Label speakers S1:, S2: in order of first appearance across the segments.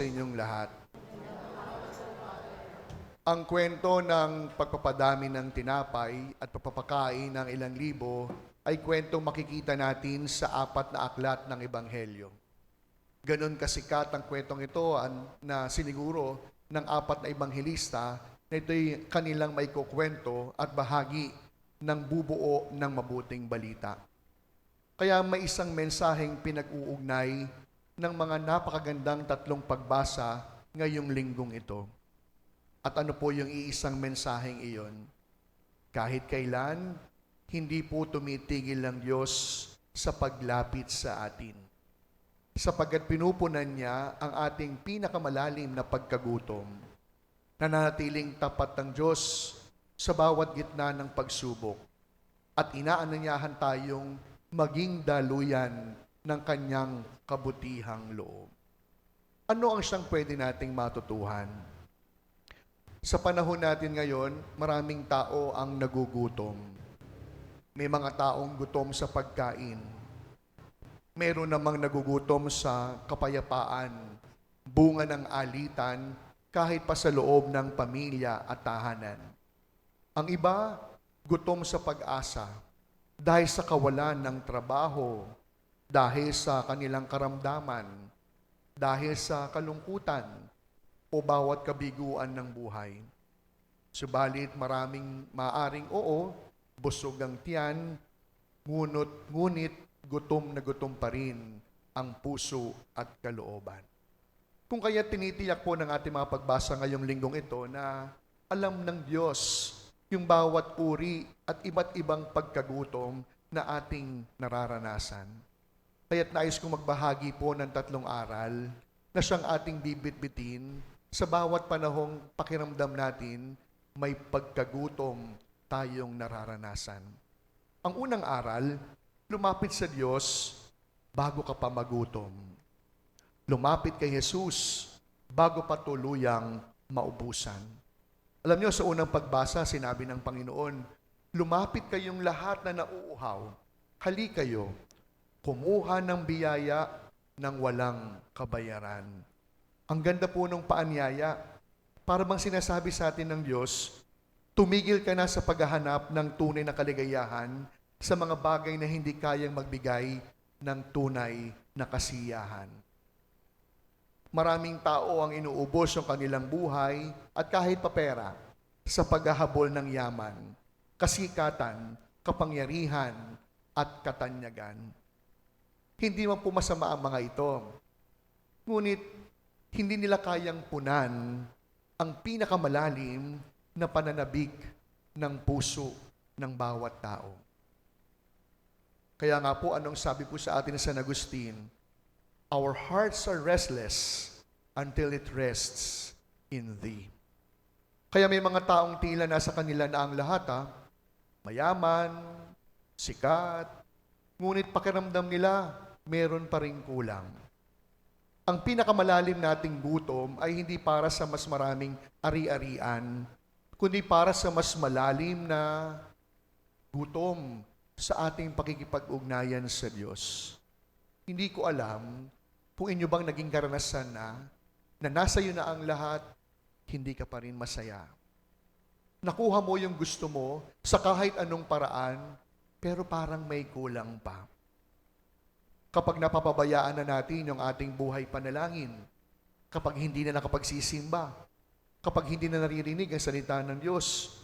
S1: Sa inyong lahat. Ang kwento ng pagpapadami ng tinapay at pagpapakain ng ilang libo ay kwentong makikita natin sa 4 na aklat ng Ebanghelyo. Ganon kasikat ang kwentong ito na siniguro ng 4 na ebanghelista na ito'y kanilang may kukwento at bahagi ng bubuo ng mabuting balita. Kaya may isang mensaheng pinag-uugnay ng mga napakagandang 3 pagbasa ngayong linggong ito. At ano po yung iisang mensaheng iyon? Kahit kailan, hindi po tumitigil ang Diyos sa paglapit sa atin. Sapagkat pinupunan niya ang ating pinakamalalim na pagkagutom. Nananatiling tapat ng Diyos sa bawat gitna ng pagsubok. At inaanyayahan tayong maging daluyan ng kanyang kabutihang loob. Ano ang siyang pwede nating matutuhan? Sa panahon natin ngayon, maraming tao ang nagugutom. May mga taong gutom sa pagkain. Meron namang nagugutom sa kapayapaan, bunga ng alitan, kahit pa sa loob ng pamilya at tahanan. Ang iba, gutom sa pag-asa, dahil sa kawalan ng trabaho, dahil sa kanilang karamdaman, dahil sa kalungkutan, o bawat kabiguan ng buhay. Subalit maraming maaring busog ang tiyan, ngunit gutom na gutom pa rin ang puso at kalooban. Kung kaya tinitiyak po ng ating mga pagbasa ngayong linggong ito na alam ng Diyos yung bawat uri at iba't ibang pagkagutom na ating nararanasan. Kaya't nais kong magbahagi po ng 3 aral na siyang ating bibit-bitin sa bawat panahong pakiramdam natin may pagkagutom tayong nararanasan. Ang unang aral, lumapit sa Diyos bago ka pa magutom. Lumapit kay Jesus bago pa tuluyang maubusan. Alam niyo, sa unang pagbasa, sinabi ng Panginoon, lumapit kayong lahat na nauuhaw. Hali kayo, kumuha ng biyaya ng walang kabayaran. Ang ganda po ng paanyaya. Para bang sinasabi sa atin ng Diyos, tumigil ka na sa paghahanap ng tunay na kaligayahan sa mga bagay na hindi kayang magbigay ng tunay na kasiyahan. Maraming tao ang inuubos ang kanilang buhay at kahit papera sa paghahabol ng yaman, kasikatan, kapangyarihan at katanyagan. Hindi man po masama ang mga ito. Ngunit hindi nila kayang punan ang pinakamalalim na pananabik ng puso ng bawat tao. Kaya nga po, anong sabi po sa atin sa San Agustin? Our hearts are restless until it rests in Thee. Kaya may mga taong tila nasa kanila na ang lahat, mayaman, sikat, ngunit pakiramdam nila, meron pa ring kulang. Ang pinakamalalim nating gutom ay hindi para sa mas maraming ari-arian, kundi para sa mas malalim na gutom sa ating pakikipag-ugnayan sa Diyos. Hindi ko alam kung inyo bang naging karanasan na nasa iyo na ang lahat, hindi ka pa rin masaya. Nakuha mo yung gusto mo sa kahit anong paraan, pero parang may kulang pa. Kapag napapabayaan na natin yung ating buhay panalangin, kapag hindi na nakapagsisimba, kapag hindi na naririnig ang salita ng Diyos,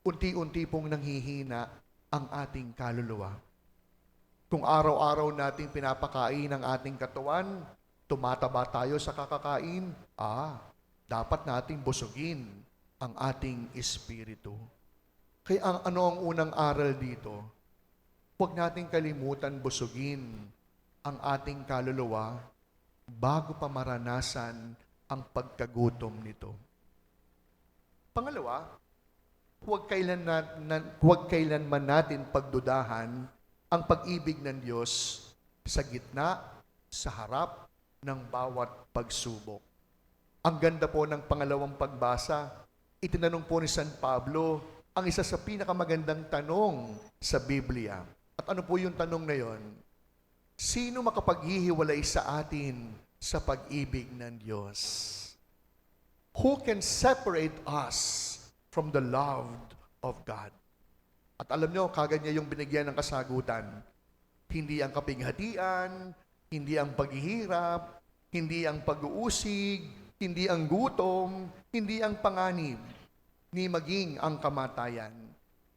S1: unti-unti pong nanghihina ang ating kaluluwa. Kung araw-araw nating pinapakain ang ating katawan, tumataba tayo sa kakakain, dapat nating busugin ang ating espiritu. Kaya ano ang unang aral dito? Huwag nating kalimutan busugin ang ating kaluluwa bago pa maranasan ang pagkagutom nito. Pangalawa, huwag kailanman natin pagdudahan ang pag-ibig ng Diyos sa gitna, sa harap ng bawat pagsubok. Ang ganda po ng pangalawang pagbasa, itinanong po ni San Pablo ang isa sa pinakamagandang tanong sa Biblia. At ano po yung tanong na yon? Sino makapaghihiwalay sa atin sa pag-ibig ng Diyos. Who can separate us from the love of God? At alam nyo, kagad niya yung binigyan ng kasagutan. Hindi ang kapighatian, hindi ang paghihirap, hindi ang pag-uusig, hindi ang gutom, hindi ang panganib, ni maging ang kamatayan.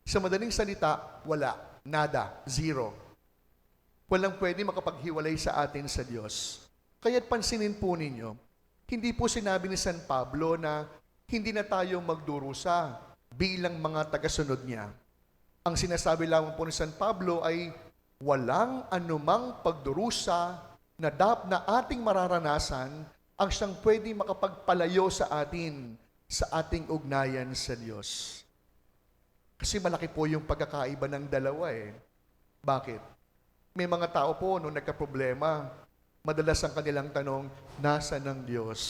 S1: Sa madaling salita, wala, nada, zero. Walang pwede makapaghiwalay sa atin sa Diyos. Kaya't pansinin po ninyo, hindi po sinabi ni San Pablo na hindi na tayo magdurusa bilang mga tagasunod niya. Ang sinasabi lamang po ni San Pablo ay walang anumang pagdurusa na ating mararanasan ang siyang pwede makapagpalayo sa atin sa ating ugnayan sa Diyos. Kasi malaki po yung pagkakaiba ng dalawa eh. Bakit? May mga tao po nung nagkaproblema, madalas ang kanilang tanong, nasa ng Diyos?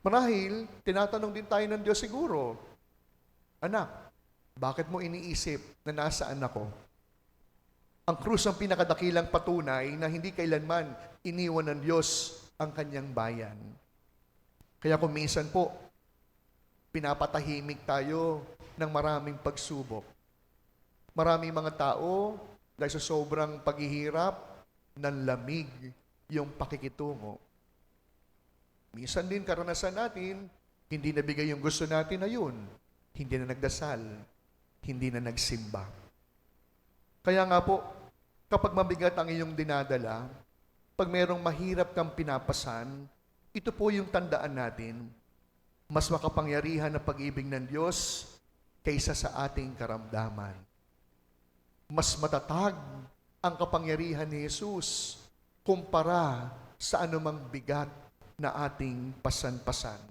S1: Marahil, tinatanong din tayo ng Diyos siguro, anak, bakit mo iniisip na nasaan ako? Ang krus ang pinakadakilang patunay na hindi kailanman iniwan ng Diyos ang kanyang bayan. Kaya kung minsan po, pinapatahimik tayo ng maraming pagsubok. Maraming mga tao, dahil sa sobrang paghihirap, nanlamig yung pakikitungo. Minsan din karanasan natin, hindi nabigay yung gusto natin na yun. Hindi na nagdasal, hindi na nagsimba. Kaya nga po, kapag mabigat ang iyong dinadala, pag mayroong mahirap kang pinapasan, ito po yung tandaan natin, mas makapangyarihan na pag-ibig ng Diyos kaysa sa ating karamdaman. Mas matatag ang kapangyarihan ni Jesus kumpara sa anumang bigat na ating pasan-pasan.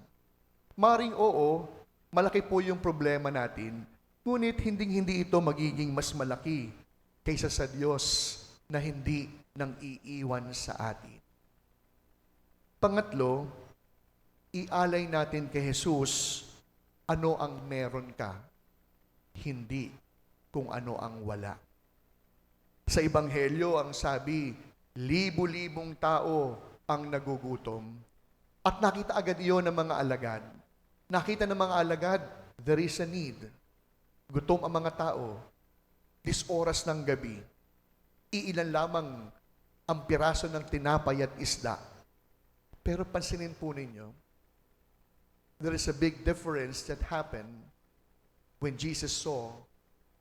S1: Maring oo, malaki po yung problema natin, ngunit hindi ito magiging mas malaki kaysa sa Diyos na hindi nang iiwan sa atin. Pangatlo, ialay natin kay Jesus ano ang meron ka, hindi kung ano ang wala. Sa Ebanghelyo, ang sabi, libu-libong tao ang nagugutom. At nakita agad iyon ng mga alagad. Nakita ng mga alagad, there is a need. Gutom ang mga tao. This oras ng gabi, iilan lamang ang piraso ng tinapay at isda. Pero pansinin po ninyo, there is a big difference that happened when Jesus saw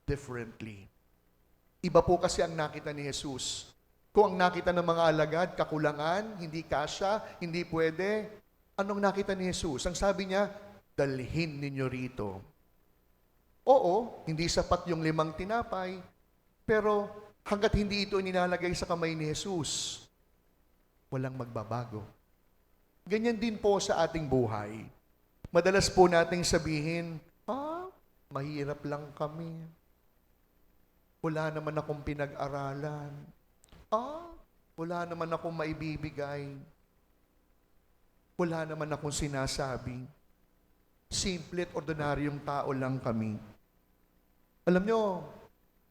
S1: differently. Iba po kasi ang nakita ni Jesus. Kung ang nakita ng mga alagad, kakulangan, hindi kasya, hindi pwede, anong nakita ni Jesus? Ang sabi niya, dalhin ninyo rito. Oo, hindi sapat yung 5 tinapay, pero hanggat hindi ito nilalagay sa kamay ni Jesus, walang magbabago. Ganyan din po sa ating buhay. Madalas po nating sabihin, mahirap lang kami. Wala naman akong pinag-aralan. Wala naman akong maibibigay. Wala naman akong sinasabi. Simple at ordinaryong tao lang kami. Alam nyo,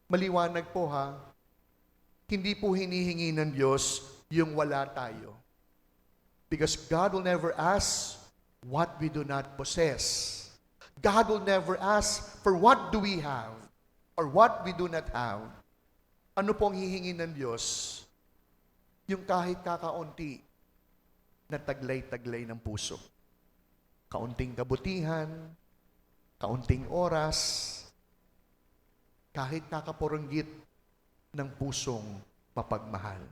S1: maliwanag po ha, hindi po hinihingi ng Diyos yung wala tayo. Because God will never ask what we do not possess. God will never ask for what do we have or what we do not have. Ano pong hihingi ng Diyos? Yung kahit kakaunti na taglay-taglay ng puso. Kaunting kabutihan, kaunting oras, kahit kakapuranggit ng pusong mapagmahal.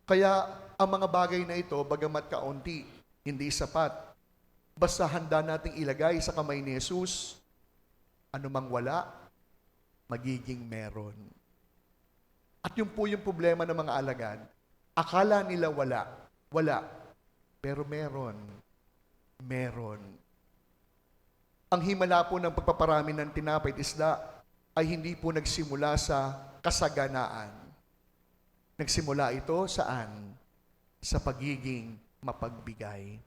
S1: Kaya ang mga bagay na ito, bagamat kaunti, hindi sapat. Basta handa nating ilagay sa kamay ni Jesus, anumang wala, magiging meron. At yun po yung problema ng mga alagad. Akala nila wala, pero meron. Ang himala po ng pagpaparami ng tinapay at isda ay hindi po nagsimula sa kasaganaan. Nagsimula ito saan? Sa pagiging mapagbigay.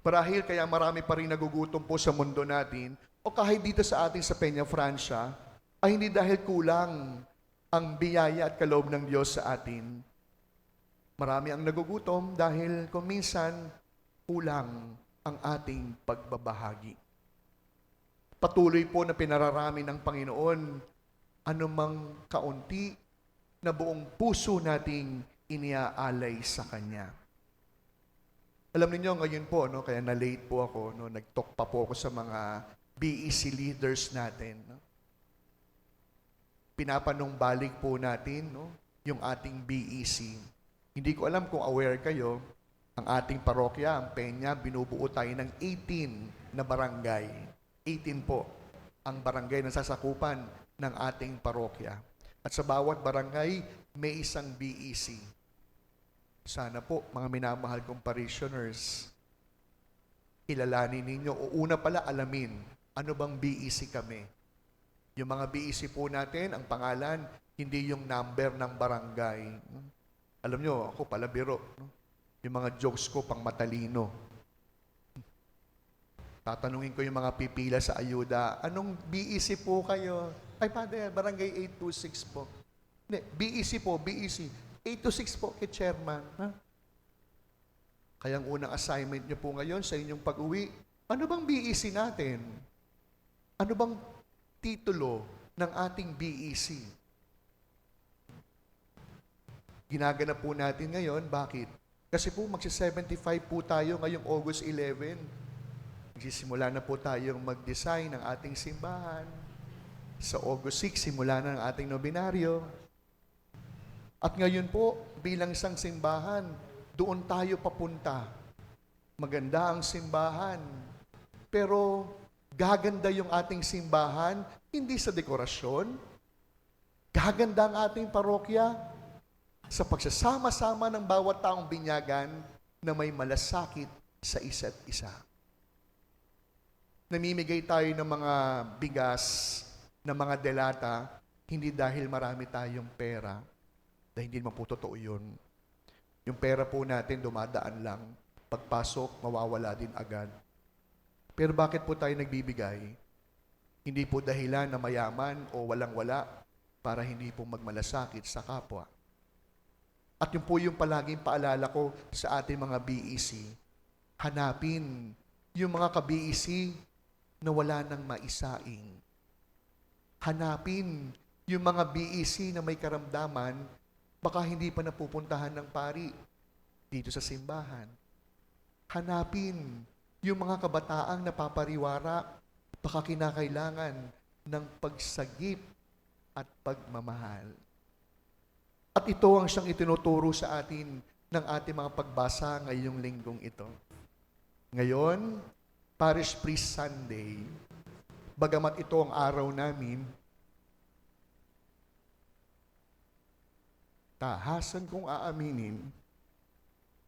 S1: Marahil kaya marami pa rin nagugutom po sa mundo natin o kahit dito sa atin sa Peña Francia ay hindi dahil kulang ang biyaya at kaloob ng Diyos sa atin. Marami ang nagugutom dahil kung minsan kulang ang ating pagbabahagi. Patuloy po na pinararami ng Panginoon anumang kaunti na buong puso nating iniaalay sa Kanya. Alam niyo ngayon po, no, kaya na-late po ako, no, nag-talk pa po ako sa mga BEC leaders natin. No? Pinapanumbalik po natin, no, yung ating BEC. Hindi ko alam kung aware kayo, ang ating parokya, ang Peña, binubuo tayo ng 18 na barangay. 18 po ang barangay na sasakupan ng ating parokya. At sa bawat barangay, may isang BEC. Sana po, mga minamahal kong parishioners, kilalanin ninyo o una pala alamin, ano bang BEC kami? Yung mga BEC po natin, ang pangalan, hindi yung number ng barangay. Alam nyo, ako pala biro. Yung mga jokes ko pang matalino. Tatanungin ko yung mga pipila sa ayuda, anong BEC po kayo? Ay, Father, barangay 826 po. Hindi, BEC po, BEC. 826 po kay chairman. Ha? Kaya ang unang assignment nyo po ngayon sa inyong pag-uwi, ano bang BEC natin? Ano bang titulo ng ating BEC? Ginaganap po natin ngayon. Bakit? Kasi po magsi-75 po tayo ngayong August 11. Magsisimula na po tayong mag-design ng ating simbahan. Sa August 6, simula na ang ating nobinaryo. At ngayon po, bilang isang simbahan, doon tayo papunta. Maganda ang simbahan. Pero gaganda yung ating simbahan, hindi sa dekorasyon. Gaganda ang ating parokya sa pagsasama-sama ng bawat taong binyagan na may malasakit sa isa't isa. Namimigay tayo ng mga bigas, ng mga delata, hindi dahil marami tayong pera, dahil hindi naman po totoo yun. Yung pera po natin dumadaan lang, pagpasok, mawawala din agad. Pero bakit po tayo nagbibigay? Hindi po dahilan na mayaman o walang-wala para hindi po magmalasakit sa kapwa. At yun po yung palaging paalala ko sa ating mga BEC, hanapin yung mga ka-BEC na wala nang maisaing. Hanapin yung mga BEC na may karamdaman, baka hindi pa napupuntahan ng pari dito sa simbahan. Hanapin yung mga kabataang napapariwara, baka kinakailangan ng pagsagip at pagmamahal. At ito ang siyang itinuturo sa atin ng ating mga pagbasa ngayong linggong ito. Ngayon, Parish Priest Sunday, bagamat ito ang araw namin, tahasan kong aaminin,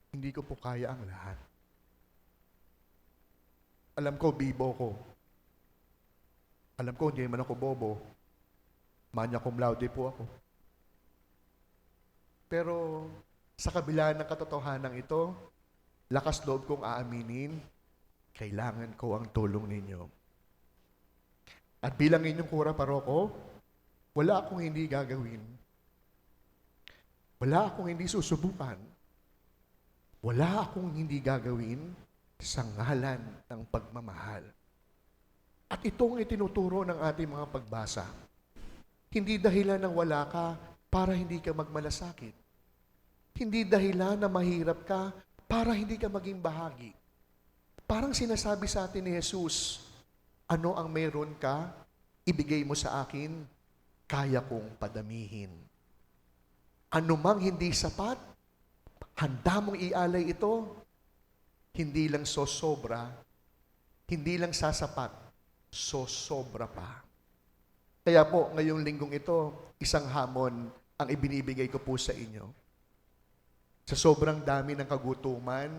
S1: hindi ko po kaya ang lahat. Alam ko, bibo ko. Alam ko, hindi naman ako bobo. Magna cum laude po ako. Pero sa kabila ng katotohanan ito, lakas loob kong aaminin, kailangan ko ang tulong ninyo. At bilang inyong kura paroko, wala akong hindi gagawin. Wala akong hindi susubukan. Wala akong hindi gagawin sa ngalan ng pagmamahal. At itong itinuturo ng ating mga pagbasa. Hindi dahilan ng wala ka para hindi ka magmalasakit. Hindi dahilan na mahirap ka para hindi ka maging bahagi. Parang sinasabi sa atin ni Jesus, ano ang mayroon ka, ibigay mo sa akin, kaya kong padamihin. Ano mang hindi sapat, handa mong ialay ito, hindi lang sosobra, hindi lang sasapat, sosobra pa. Kaya po, ngayong linggong ito, isang hamon ang ibinibigay ko po sa inyo. Sa sobrang dami ng kagutuman,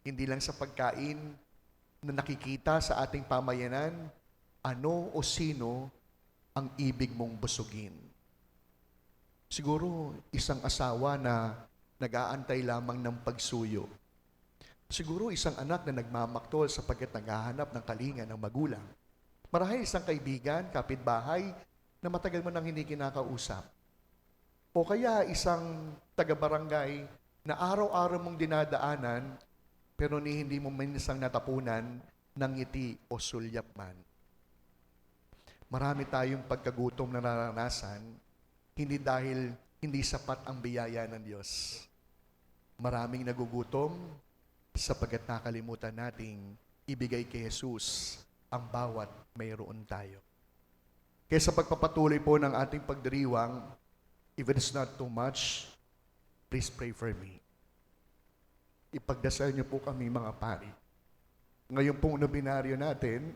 S1: hindi lang sa pagkain na nakikita sa ating pamayanan, ano o sino ang ibig mong busugin. Siguro isang asawa na nag-aantay lamang ng pagsuyo. Siguro isang anak na nagmamaktol sapagkat naghahanap ng kalinga ng magulang. Marahil isang kaibigan, kapitbahay, na matagal mo nang hindi kinakausap. O kaya isang taga-barangay na araw-araw mong dinadaanan pero hindi mo minsang natapunan ng ngiti o sulyap man. Marami tayong pagkagutom na naranasan, hindi dahil hindi sapat ang biyaya ng Diyos. Maraming nagugutom sapagkat nakalimutan nating ibigay kay Jesus ang bawat mayroon tayo. Kaya sa pagpapatuloy po ng ating pagdiriwang, if it is not too much, please pray for me. Ipagdasal niyo po kami mga pari. Ngayon pong nobinaryo natin,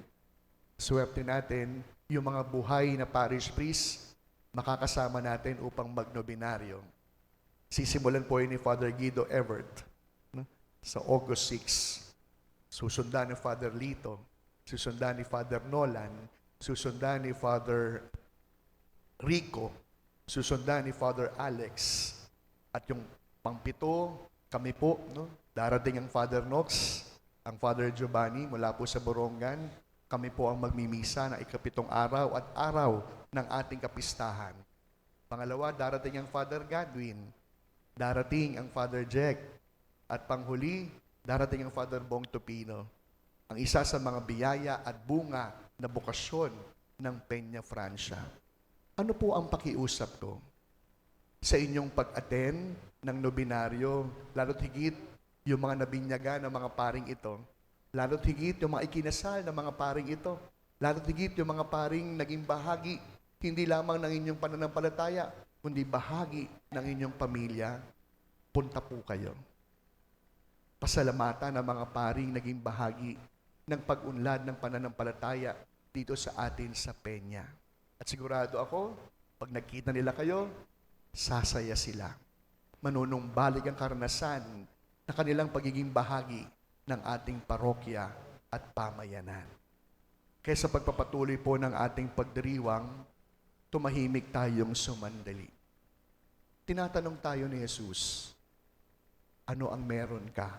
S1: swerte natin, yung mga buhay na parish priest, makakasama natin upang magnobinaryo. Sisimulan po yun ni Father Guido Evert sa August 6. Susundan ni Father Lito, susundan ni Father Nolan, susundan ni Father Rico, susundan ni Father Alex, at yung pangpito, kami po, darating ang Father Knox, ang Father Giovanni mula po sa Borongan, kami po ang magmimisa na ikapitong araw at araw ng ating kapistahan. Pangalawa, darating ang Father Godwin, darating ang Father Jack, at panghuli, darating ang Father Bong Topino, ang isa sa mga biyaya at bunga na bukasyon ng Peña Francia. Ano po ang pakiusap ko? Sa inyong pag-attend ng nobinaryo, lalo't higit yung mga nabinyaga ng mga paring ito, lalo't higit yung mga ikinasal ng mga paring ito, lalo't higit yung mga paring naging bahagi, hindi lamang ng inyong pananampalataya, kundi bahagi ng inyong pamilya, punta po kayo. Pasalamatan ng mga paring naging bahagi ng pag-unlad ng pananampalataya dito sa atin sa Peña. At sigurado ako, pag nakita nila kayo, sasaya sila. Manunumbalik ang karanasan na kanilang pagiging bahagi ng ating parokya at pamayanan. Kaya sa pagpapatuloy po ng ating pagdiriwang, tumahimik tayong sumandali. Tinatanong tayo ni Jesus, ano ang meron ka?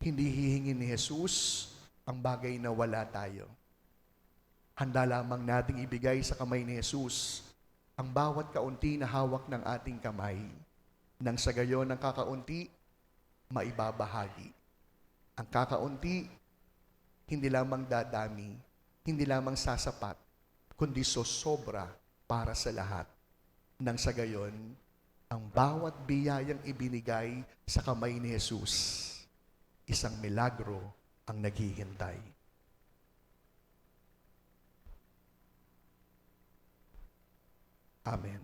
S1: Hindi hihingin ni Jesus ang bagay na wala tayo. Handa lamang nating ibigay sa kamay ni Jesus ang bawat kaunti na hawak ng ating kamay, nang sa gayon ng kakaunti, maibabahagi. Ang kakaunti, hindi lamang dadami, hindi lamang sasapat, kundi sosobra para sa lahat. Nang sa gayon, ang bawat biyayang ibinigay sa kamay ni Jesus, isang milagro ang naghihintay. Amen.